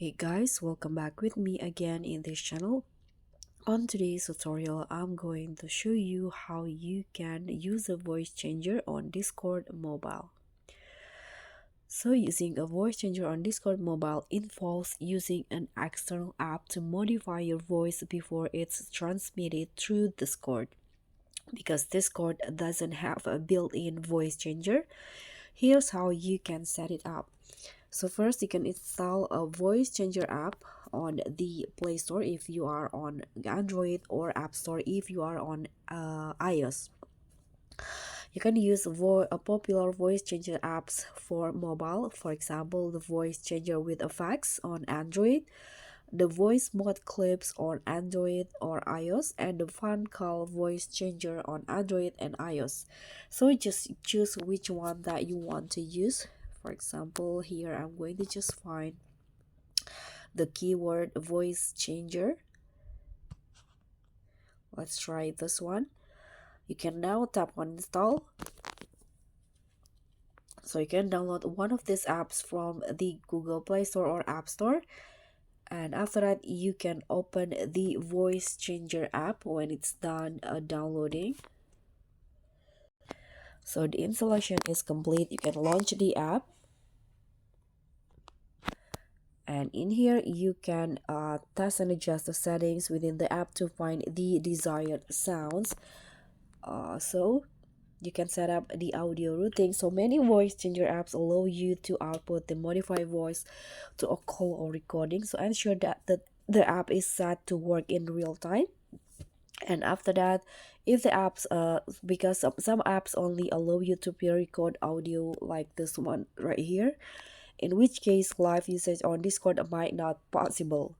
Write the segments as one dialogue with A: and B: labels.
A: Hey guys, welcome back with me again in this channel. On today's tutorial, I'm going to show you how you can use a voice changer on Discord mobile. So using a voice changer on Discord mobile involves using an external app to modify your voice before it's transmitted through Discord. Because Discord doesn't have a built-in voice changer, here's how you can set it up. So first you can install a voice changer app on the Play Store if you are on Android, or App Store if you are on iOS. You can use a popular voice changer apps for mobile, for example the voice changer with effects on Android, the voice mod clips on Android or iOS, and the fun call voice changer on Android and iOS. So just choose which one that you want to use. For example, here I'm going to just find the keyword voice changer. Let's try this one. You can now tap on install. So you can download one of these apps from the Google Play Store or App Store. And after that, you can open the voice changer app when it's done downloading. So the installation is complete. You can launch the app. And in here, you can test and adjust the settings within the app to find the desired sounds. So you can set up the audio routing. So many voice changer apps allow you to output the modified voice to a call or recording. So ensure that the app is set to work in real time. And after that, if the apps because some apps only allow you to pre-record audio like this one right here, in which case live usage on Discord might not possible.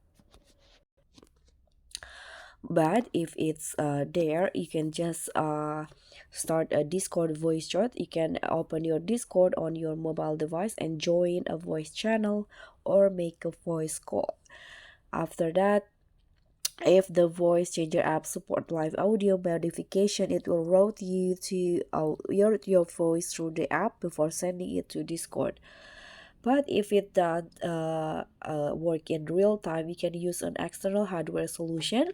A: But if it's there, you can just start a Discord voice chat. You can open your Discord on your mobile device and join a voice channel or make a voice call. After that, if the voice changer app support live audio modification, it will route you to your voice through the app before sending it to Discord. But if it does work in real time, you can use an external hardware solution.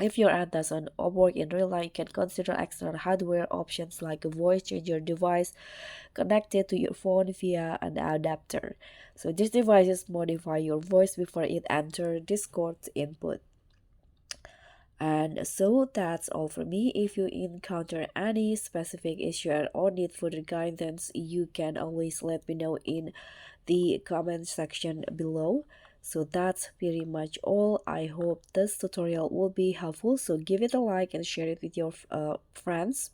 A: If your app doesn't work in real life, you can consider external hardware options like a voice changer device connected to your phone via an adapter. So these devices modify your voice before it enters Discord's input. And so that's all for me. If you encounter any specific issue or need further guidance, you can always let me know in the comment section below. So that's pretty much all. I hope this tutorial will be helpful. So give it a like and share it with your friends.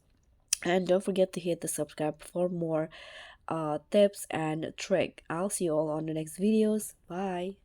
A: And don't forget to hit the subscribe for more tips and trick. I'll see you all on the next videos. Bye.